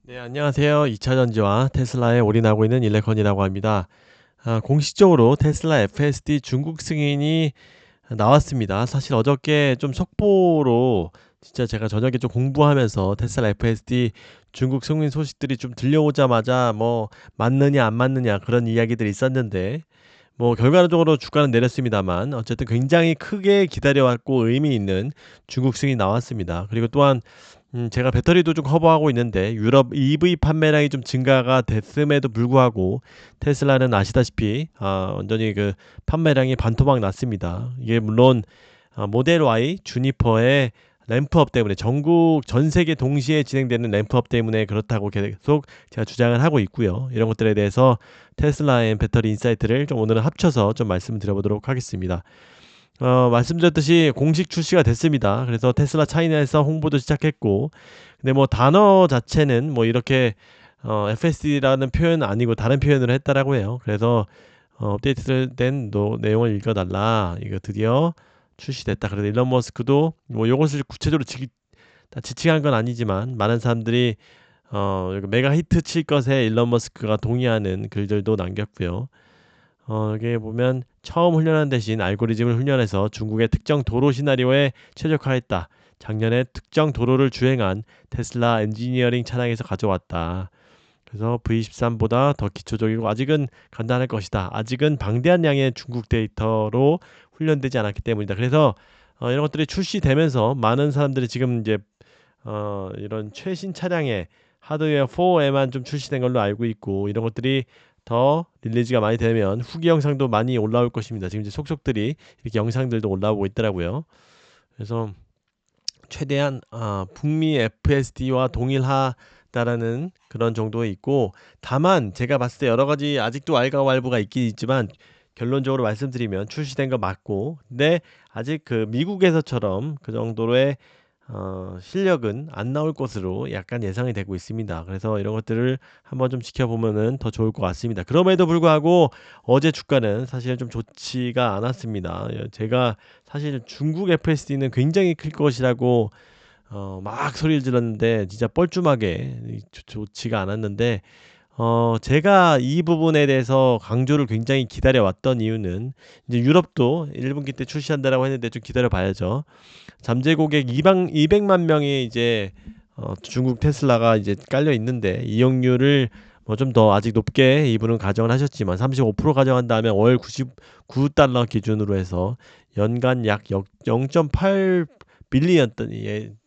네, 안녕하세요. 2차 전지와 테슬라에 올인하고 있는 일레컨이라고 합니다. 공식적으로 테슬라 FSD 중국 승인이 나왔습니다. 사실 어저께 좀 속보로 진짜 제가 저녁에 좀 공부하면서 테슬라 FSD 중국 승인 소식들이 좀 들려오자마자 뭐 맞느냐 안 맞느냐 그런 이야기들이 있었는데 뭐 결과적으로 주가는 내렸습니다만 어쨌든 굉장히 크게 기다려왔고 의미 있는 중국 승인이 나왔습니다. 그리고 또한 제가 배터리도 좀 커버하고 있는데 유럽 EV 판매량이 좀 증가가 됐음에도 불구하고 테슬라는 아시다시피 완전히 그 판매량이 반토막 났습니다. 이게 물론 모델 Y 주니퍼의 램프업 때문에 전국 전 세계 동시에 진행되는 램프업 때문에 그렇다고 계속 제가 주장을 하고 있고요. 이런 것들에 대해서 테슬라의 배터리 인사이트를 좀 오늘은 합쳐서 좀 말씀을 드려보도록 하겠습니다. 말씀드렸듯이 공식 출시가 됐습니다. 그래서 테슬라 차이나에서 홍보도 시작했고, 근데 뭐 단어 자체는 뭐 이렇게 FSD라는 표현 아니고 다른 표현으로 했다라고 해요. 그래서 업데이트된 내용을 읽어달라. 이거 드디어 출시됐다. 그래서 일론 머스크도 뭐 이것을 구체적으로 다 지칭한 건 아니지만 많은 사람들이 이거 메가 히트 칠 것에 일론 머스크가 동의하는 글들도 남겼고요. 여기에 보면 처음 훈련한 대신 알고리즘을 훈련해서 중국의 특정 도로 시나리오에 최적화했다. 작년에 특정 도로를 주행한 테슬라 엔지니어링 차량에서 가져왔다. 그래서 V13보다 더 기초적이고 아직은 간단할 것이다. 아직은 방대한 양의 중국 데이터로 훈련되지 않았기 때문이다. 그래서 이런 것들이 출시되면서 많은 사람들이 지금 이제 이런 최신 차량의 하드웨어 4에만 좀 출시된 걸로 알고 있고 이런 것들이 더 릴리즈가 많이 되면 후기 영상도 많이 올라올 것입니다. 지금 이제 속속들이 이렇게 영상들도 올라오고 있더라고요. 그래서 최대한 북미 FSD와 동일하다라는 그런 정도에 있고 다만 제가 봤을 때 여러 가지 아직도 알가왈부가 있긴 있지만 결론적으로 말씀드리면 출시된 거 맞고 근데 아직 그 미국에서처럼 그 정도의 실력은 안 나올 것으로 약간 예상이 되고 있습니다. 그래서 이런 것들을 한번 좀 지켜보면은 더 좋을 것 같습니다. 그럼에도 불구하고 어제 주가는 사실 좀 좋지가 않았습니다. 제가 사실 중국 FSD는 굉장히 클 것이라고 막 소리를 질렀는데 진짜 뻘쭘하게 좋지가 않았는데 제가 이 부분에 대해서 강조를 굉장히 기다려 왔던 이유는 이제 유럽도 1분기 때 출시한다라고 했는데 좀 기다려 봐야죠. 잠재 고객 200만 명이 이제 중국 테슬라가 이제 깔려 있는데 이용률을 뭐 좀 더 아직 높게 이분은 가정을 하셨지만 35% 가정한다면 월 99달러 기준으로 해서 연간 약 0.8 빌리언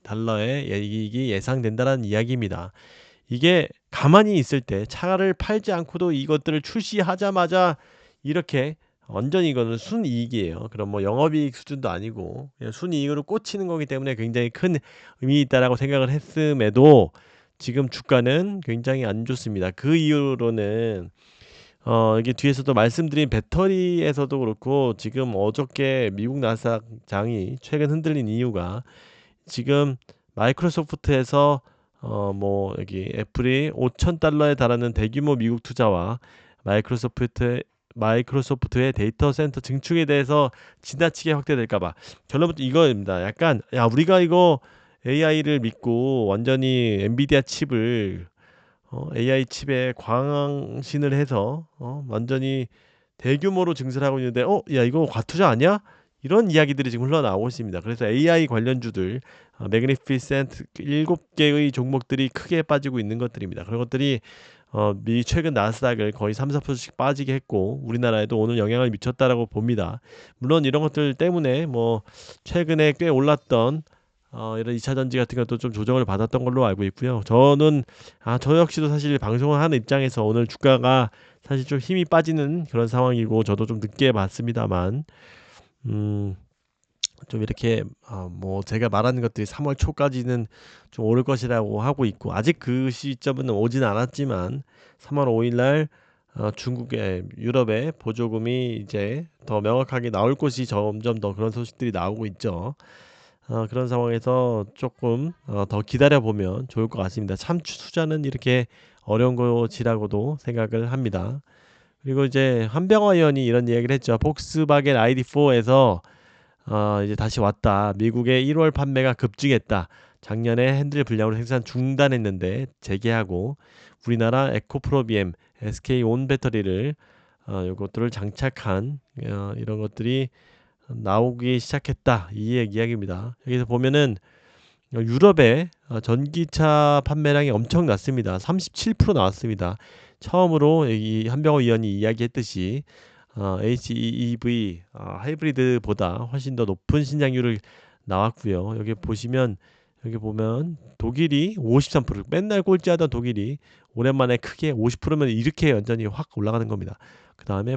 달러의 이익이 예상된다는 이야기입니다. 이게 가만히 있을 때 차를 팔지 않고도 이것들을 출시하자마자 이렇게 완전히 이거는 순이익이에요. 그럼 뭐 영업이익 수준도 아니고 그냥 순이익으로 꽂히는 거기 때문에 굉장히 큰 의미 있다라고 생각을 했음에도 지금 주가는 굉장히 안 좋습니다. 그 이유로는 이게 뒤에서도 말씀드린 배터리에서도 그렇고 지금 어저께 미국 나스닥 장이 최근 흔들린 이유가 지금 마이크로소프트에서 뭐 여기 애플이 5천 달러에 달하는 대규모 미국 투자와 마이크로소프트의 데이터 센터 증축에 대해서 지나치게 확대될까봐 결론부터 이거입니다. 약간 야 우리가 이거 AI를 믿고 완전히 엔비디아 칩을 AI 칩에 광신을 해서 완전히 대규모로 증설을 하고 있는데 야 이거 과투자 아니야? 이런 이야기들이 지금 흘러나오고 있습니다. 그래서 AI 관련주들 매그니피센트 7개의 종목들이 크게 빠지고 있는 것들입니다. 그런 것들이 미 최근 나스닥을 거의 3, 4%씩 빠지게 했고 우리나라에도 오늘 영향을 미쳤다라고 봅니다. 물론 이런 것들 때문에 뭐 최근에 꽤 올랐던 이런 2차 전지 같은 것도 좀 조정을 받았던 걸로 알고 있고요. 저 역시도 사실 방송을 하는 입장에서 오늘 주가가 사실 좀 힘이 빠지는 그런 상황이고 저도 좀 늦게 봤습니다만 음, 좀 이렇게 뭐 제가 말하는 것들이 3월 초까지는 좀 오를 것이라고 하고 있고 아직 그 시점은 오진 않았지만 3월 5일 날 중국의 유럽의 보조금이 이제 더 명확하게 나올 것이 점점 더 그런 소식들이 나오고 있죠. 그런 상황에서 조금 더 기다려 보면 좋을 것 같습니다. 참 투자는 이렇게 어려운 것이라고도 생각을 합니다. 그리고 이제 한병화 의원이 이런 이야기를 했죠. 폭스바겐 ID4에서 이제 다시 왔다. 미국의 1월 판매가 급증했다. 작년에 핸들 불량으로 생산 중단했는데 재개하고 우리나라 에코프로 BM, SK온 배터리를 요것들을 장착한 이런 것들이 나오기 시작했다. 이 이야기입니다. 여기서 보면은 유럽의 전기차 판매량이 엄청 났습니다. 37% 나왔습니다. 처음으로 이 한병호 위원이 이야기했듯이 HEV 하이브리드보다 훨씬 더 높은 신장률을 나왔고요. 여기 보면 독일이 53%, 맨날 꼴찌하던 독일이 오랜만에 크게 50%면 이렇게 완전히 확 올라가는 겁니다. 그 다음에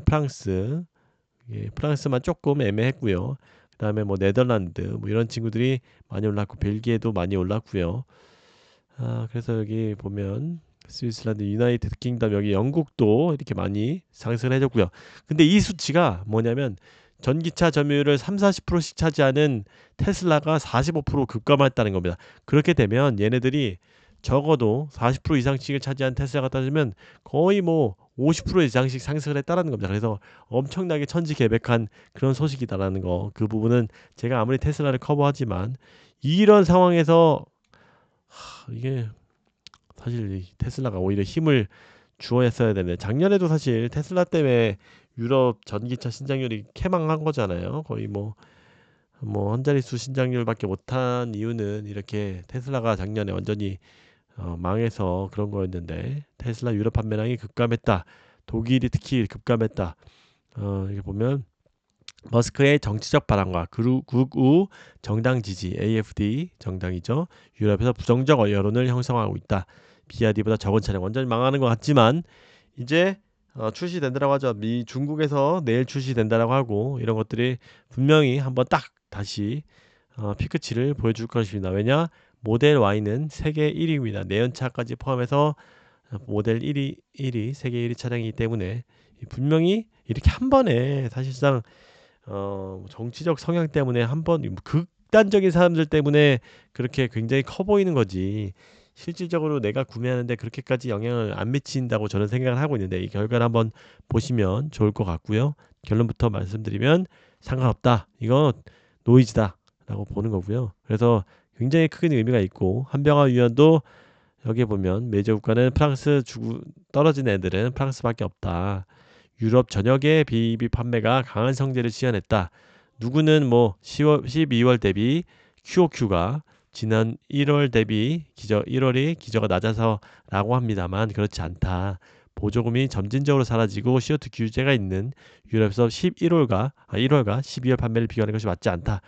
프랑스만 조금 애매했고요. 그 다음에 뭐 네덜란드 뭐 이런 친구들이 많이 올랐고 벨기에도 많이 올랐고요. 그래서 여기 보면 스위스란드, 유나이티드 킹덤, 여기 영국도 이렇게 많이 상승을 해줬고요. 근데 이 수치가 뭐냐면 전기차 점유율을 30-40%씩 차지하는 테슬라가 45% 급감했다는 겁니다. 그렇게 되면 얘네들이 적어도 40% 이상씩을 차지한 테슬라가 따지면 거의 뭐 50% 이상씩 상승을 했다라는 겁니다. 그래서 엄청나게 천지개벽한 그런 소식이다라는 거. 그 부분은 제가 아무리 테슬라를 커버하지만 이런 상황에서 이게 사실 이 테슬라가 오히려 힘을 주어했어야 되는데 작년에도 사실 테슬라 때문에 유럽 전기차 신장률이 캐망한 거잖아요. 거의 뭐 한 자릿수 신장률밖에 못한 이유는 이렇게 테슬라가 작년에 완전히 망해서 그런 거였는데 테슬라 유럽 판매량이 급감했다. 독일이 특히 급감했다. 이렇게 보면 머스크의 정치적 발언과 극우 정당 지지 AFD 정당이죠. 유럽에서 부정적 여론을 형성하고 있다. BYD보다 적은 차량 완전히 망하는 것 같지만 이제 출시된다라고 하죠. 중국에서 내일 출시된다라고 하고 이런 것들이 분명히 한번 딱 다시 피크치를 보여줄 것입니다. 왜냐? 모델 Y는 세계 1위입니다. 내연차까지 포함해서 모델 1위 세계 1위 차량이기 때문에 분명히 이렇게 한 번에 사실상 정치적 성향 때문에 한번 극단적인 사람들 때문에 그렇게 굉장히 커 보이는 거지 실질적으로 내가 구매하는데 그렇게까지 영향을 안 미친다고 저는 생각을 하고 있는데 이 결과를 한번 보시면 좋을 것 같고요. 결론부터 말씀드리면 상관없다. 이거 노이즈다 라고 보는 거고요. 그래서 굉장히 큰 의미가 있고 한병화 위원도 여기 보면 메이저 국가는 떨어진 애들은 프랑스밖에 없다. 유럽 전역의 BEV 판매가 강한 성제를 시현했다. 누구는 뭐 12월 대비 QOQ가 지난 1월 대비 1월이 기저가 낮아서라고 합니다만 그렇지 않다. 보조금이 점진적으로 사라지고 CO2 규제가 있는 유럽에서 1월과 12월 판매를 비교하는 것이 맞지 않다.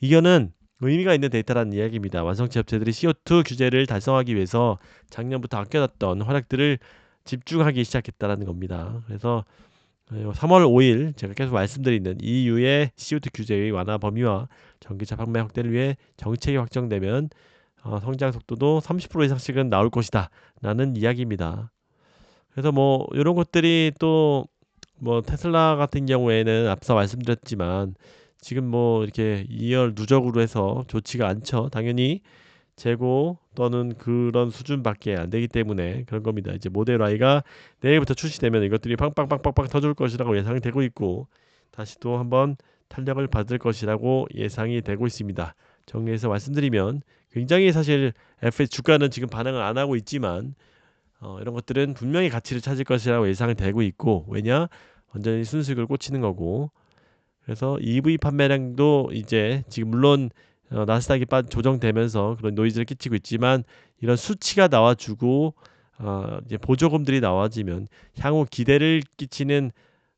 이거는 의미가 있는 데이터라는 이야기입니다. 완성차 업체들이 CO2 규제를 달성하기 위해서 작년부터 아껴놨던 활약들을 집중하기 시작했다는 겁니다. 그래서 3월 5일 제가 계속 말씀드리는 EU의 CO2 규제의 완화 범위와 전기차 판매 확대를 위해 정책이 확정되면 성장 속도도 30% 이상씩은 나올 것이다 라는 이야기입니다. 그래서 뭐 이런 것들이 또 뭐 테슬라 같은 경우에는 앞서 말씀드렸지만 지금 뭐 이렇게 2열 누적으로 해서 좋지가 않죠. 당연히 재고 또는 그런 수준밖에 안 되기 때문에 그런 겁니다. 이제 모델 Y가 내일부터 출시되면 이것들이 빵빵빵빵빵 터질 것이라고 예상이 되고 있고 다시 또 한번 탄력을 받을 것이라고 예상이 되고 있습니다. 정리해서 말씀드리면 굉장히 사실 FH 주가는 지금 반응을 안 하고 있지만 이런 것들은 분명히 가치를 찾을 것이라고 예상이 되고 있고 왜냐? 완전히 순수익을 꽂히는 거고 그래서 EV 판매량도 이제 지금 물론 나스닥이 조정되면서 그런 노이즈를 끼치고 있지만 이런 수치가 나와주고 이제 보조금들이 나와지면 향후 기대를 끼치는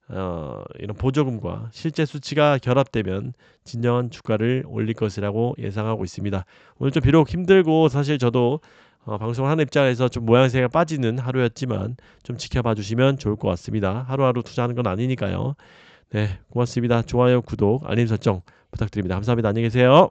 이런 보조금과 실제 수치가 결합되면 진정한 주가를 올릴 것이라고 예상하고 있습니다. 오늘 좀 비록 힘들고 사실 저도 방송을 하는 입장에서 좀 모양새가 빠지는 하루였지만 좀 지켜봐 주시면 좋을 것 같습니다. 하루하루 투자하는 건 아니니까요. 네, 고맙습니다. 좋아요, 구독, 알림 설정 부탁드립니다. 감사합니다. 안녕히 계세요.